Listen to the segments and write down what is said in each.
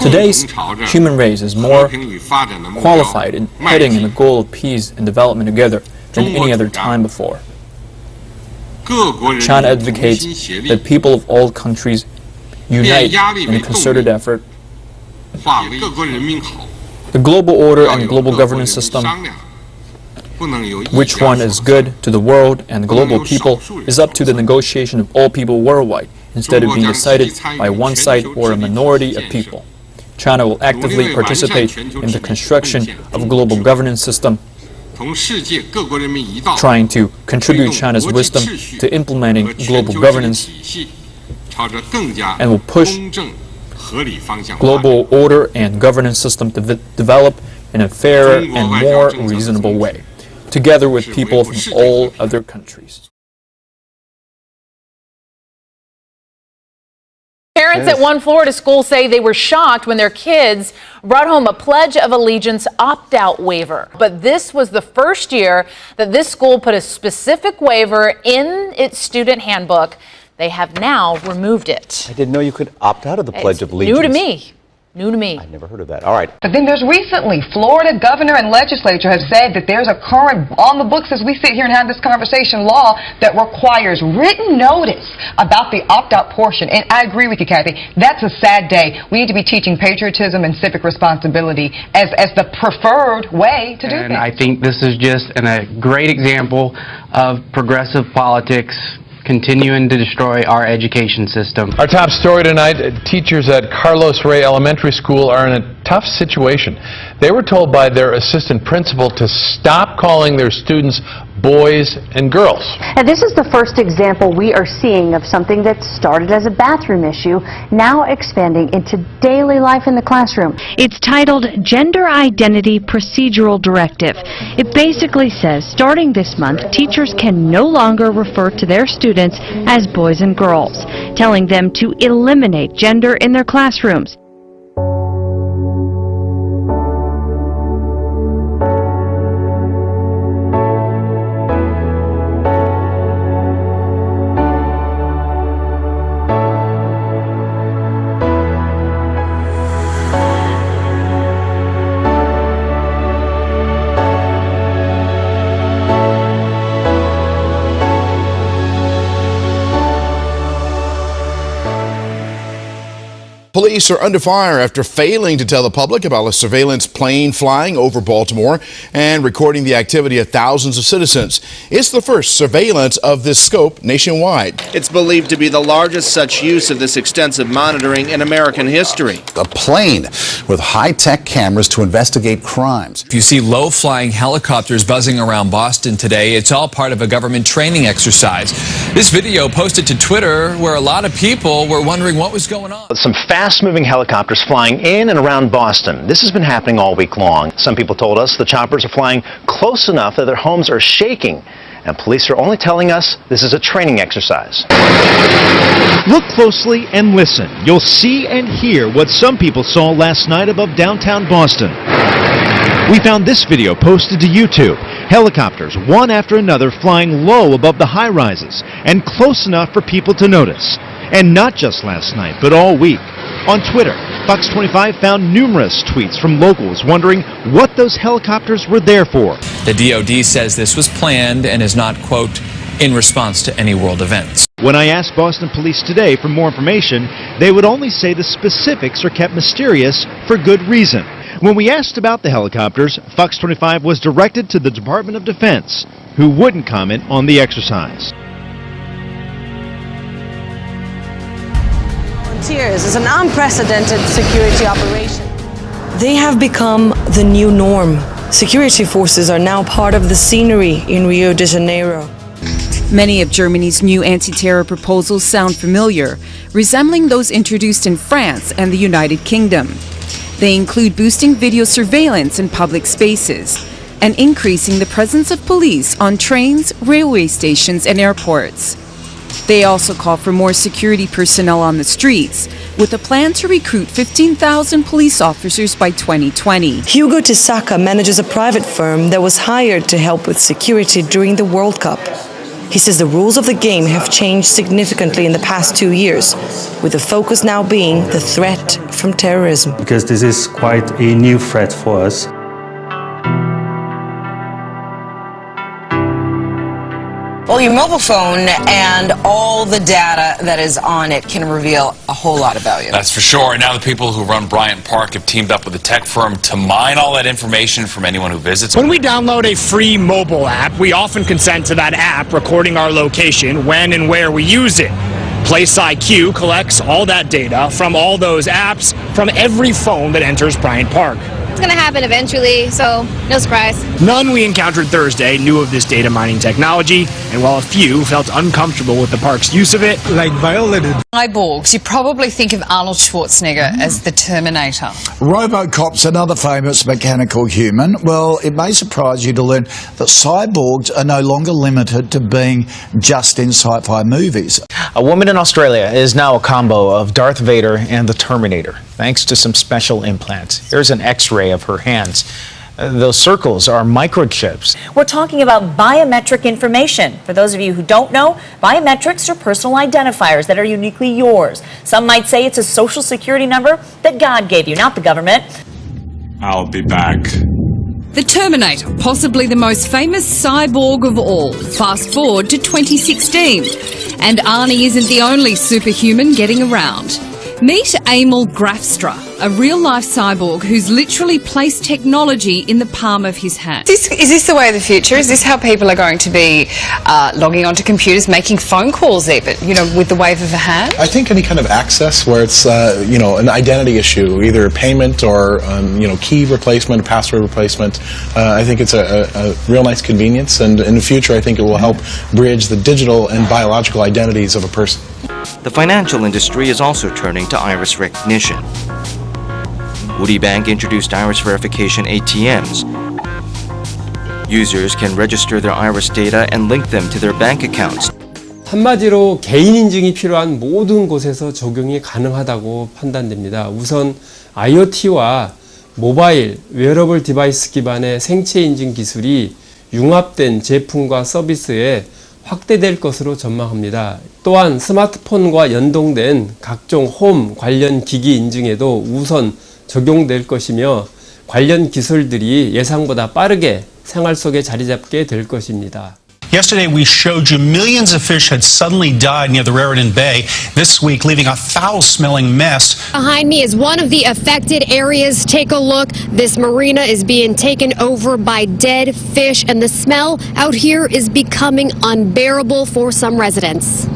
Today's human race is more qualified in heading in the goal of peace and development together than any other time before. China advocates that people of all countries unite in a concerted effort. The global order and the global governance system, which one is good to the world and the global people, is up to the negotiation of all people worldwide, instead of being decided by one side or a minority of people. China will actively participate in the construction of a global governance system, trying to contribute China's wisdom to implementing global governance, and will push global order and governance system to develop in a fairer and more reasonable way, together with people from all other countries. Parents at one Florida school say they were shocked when their kids brought home a Pledge of Allegiance opt-out waiver. But this was the first year that this school put a specific waiver in its student handbook. They have now removed it. I didn't know you could opt out of the Pledge of Allegiance. New to me. New to me. I never heard of that. All right. But then there's recently, Florida governor and legislature have said that there's a current, on the books as we sit here and have this conversation, law that requires written notice about the opt-out portion. And I agree with you, Kathy. That's a sad day. We need to be teaching patriotism and civic responsibility as the preferred way to do things. And I think this is just a great example of progressive politics continuing to destroy our education system. Our top story tonight, teachers at Carlos Rey Elementary School are in a tough situation. They were told by their assistant principal to stop calling their students boys and girls. And this is the first example we are seeing of something that started as a bathroom issue, now expanding into daily life in the classroom. It's titled Gender Identity Procedural Directive. It basically says starting this month, teachers can no longer refer to their students as boys and girls, telling them to eliminate gender in their classrooms. Police are under fire after failing to tell the public about a surveillance plane flying over Baltimore and recording the activity of thousands of citizens. It's the first surveillance of this scope nationwide. It's believed to be the largest such use of this extensive monitoring in American history. A plane with high-tech cameras to investigate crimes. If you see low-flying helicopters buzzing around Boston today, it's all part of a government training exercise. This video posted to Twitter where a lot of people were wondering what was going on. Some fast-moving helicopters flying in and around Boston. This has been happening all week long. Some people told us the choppers are flying close enough that their homes are shaking. And police are only telling us this is a training exercise. Look closely and listen. You'll see and hear what some people saw last night above downtown Boston. We found this video posted to YouTube. Helicopters, one after another, flying low above the high-rises and close enough for people to notice. And not just last night, but all week. On Twitter, Fox 25 found numerous tweets from locals wondering what those helicopters were there for. The DoD says this was planned and is not, quote, in response to any world events. When I asked Boston police today for more information, they would only say the specifics are kept mysterious for good reason. When we asked about the helicopters, Fox 25 was directed to the Department of Defense, who wouldn't comment on the exercise. Volunteers is an unprecedented security operation. They have become the new norm. Security forces are now part of the scenery in Rio de Janeiro. Many of Germany's new anti-terror proposals sound familiar, resembling those introduced in France and the United Kingdom. They include boosting video surveillance in public spaces and increasing the presence of police on trains, railway stations, and airports. They also call for more security personnel on the streets, with a plan to recruit 15,000 police officers by 2020. Hugo Tisaka manages a private firm that was hired to help with security during the World Cup. He says the rules of the game have changed significantly in the past 2 years, with the focus now being the threat from terrorism. Because this is quite a new threat for us. Well, your mobile phone and all the data that is on it can reveal a whole lot about you. That's for sure. And now the people who run Bryant Park have teamed up with a tech firm to mine all that information from anyone who visits. When we download a free mobile app, we often consent to that app recording our location, when and where we use it. Place IQ collects all that data from all those apps from every phone that enters Bryant Park. It's going to happen eventually, so no surprise. None we encountered Thursday knew of this data mining technology, and while a few felt uncomfortable with the park's use of it, like violated. Cyborgs, you probably think of Arnold Schwarzenegger as the Terminator. RoboCop's another famous mechanical human. Well, it may surprise you to learn that cyborgs are no longer limited to being just in sci-fi movies. A woman in Australia is now a combo of Darth Vader and the Terminator, thanks to some special implants. Here's an X-ray of her hands. Those circles are microchips. We're talking about biometric information. For those of you who don't know, biometrics are personal identifiers that are uniquely yours. Some might say it's a social security number that God gave you, not the government. I'll be back. The Terminator, possibly the most famous cyborg of all. Fast forward to 2016. And Arnie isn't the only superhuman getting around. Meet Emil Grafstra, a real-life cyborg who's literally placed technology in the palm of his hand. Is this the way of the future? Is this how people are going to be logging onto computers, making phone calls even, with the wave of a hand? I think any kind of access where it's, an identity issue, either payment or, key replacement, password replacement, I think it's a real nice convenience, and in the future I think it will help bridge the digital and biological identities of a person. The financial industry is also turning to iris recognition. Woody Bank introduced iris verification ATMs. Users can register their iris data and link them to their bank accounts. 한마디로 개인 인증이 필요한 모든 곳에서 적용이 가능하다고 판단됩니다. 우선 IoT와 모바일, 웨어러블 디바이스 기반의 생체 인증 기술이 융합된 제품과 서비스에 확대될 것으로 전망합니다. 또한 스마트폰과 연동된 각종 홈 관련 기기 인증에도 우선 적용될 것이며 관련 기술들이 예상보다 빠르게 생활 속에 자리 잡게 될 것입니다. Yesterday, we showed you millions of fish had suddenly died near the Raritan Bay. This week, leaving a foul-smelling mess. Behind me is one of the affected areas. Take a look. This marina is being taken over by dead fish, and the smell out here is becoming unbearable for some residents.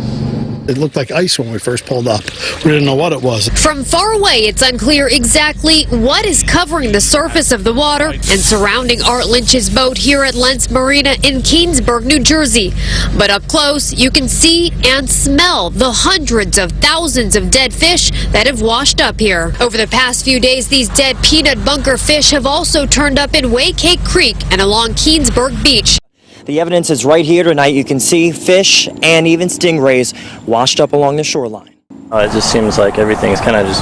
It looked like ice when we first pulled up. We didn't know what it was. From far away, it's unclear exactly what is covering the surface of the water and surrounding Art Lynch's boat here at Lentz Marina in Keansburg, New Jersey. But up close, you can see and smell the hundreds of thousands of dead fish that have washed up here. Over the past few days, these dead peanut bunker fish have also turned up in Waycake Creek and along Keansburg Beach. The evidence is right here tonight. You can see fish and even stingrays washed up along the shoreline. It just seems like everything's kind of just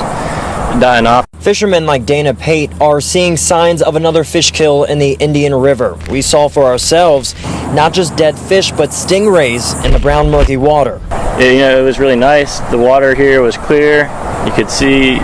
dying off. Fishermen like Dana Pate are seeing signs of another fish kill in the Indian River. We saw for ourselves not just dead fish, but stingrays in the brown, murky water. Yeah, it was really nice. The water here was clear. You could see,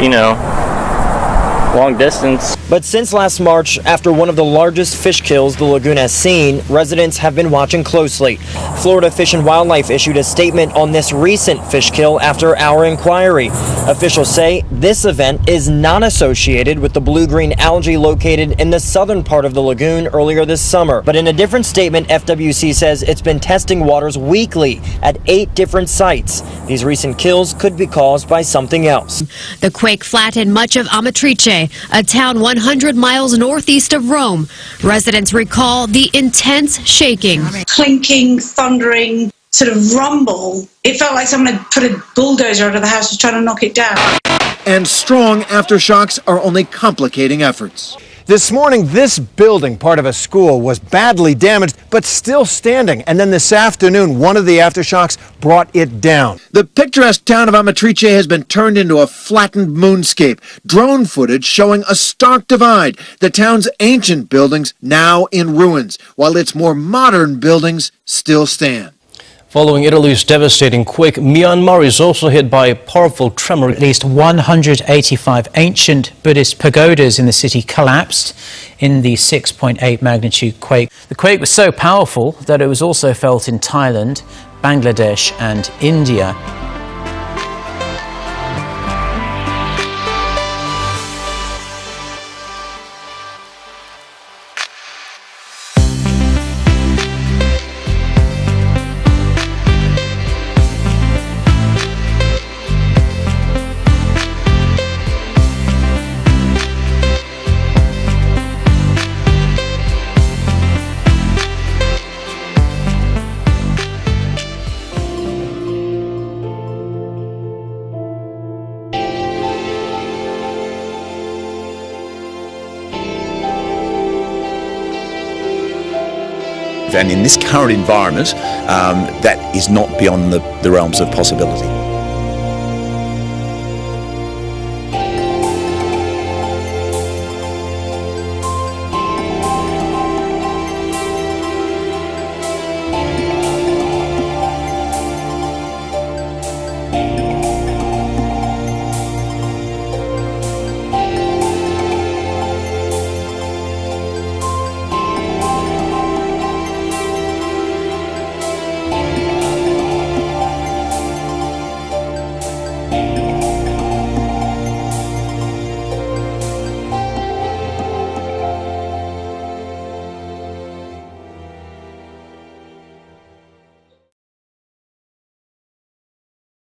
long distance. But since last March, after one of the largest fish kills the lagoon has seen, residents have been watching closely. Florida Fish and Wildlife issued a statement on this recent fish kill after our inquiry. Officials say this event is not associated with the blue-green algae located in the southern part of the lagoon earlier this summer. But in a different statement, FWC says it's been testing waters weekly at 8 different sites. These recent kills could be caused by something else. The quake flattened much of Amatrice, a town 100 miles northeast of Rome. Residents recall the intense shaking. Clinking, thundering, sort of rumble. It felt like someone had put a bulldozer under the house and trying to knock it down. And strong aftershocks are only complicating efforts. This morning, this building, part of a school, was badly damaged, but still standing. And then this afternoon, one of the aftershocks brought it down. The picturesque town of Amatrice has been turned into a flattened moonscape. Drone footage showing a stark divide. The town's ancient buildings now in ruins, while its more modern buildings still stand. Following Italy's devastating quake, Myanmar is also hit by a powerful tremor. At least 185 ancient Buddhist pagodas in the city collapsed in the 6.8 magnitude quake. The quake was so powerful that it was also felt in Thailand, Bangladesh and India. And in this current environment, that is not beyond the realms of possibility.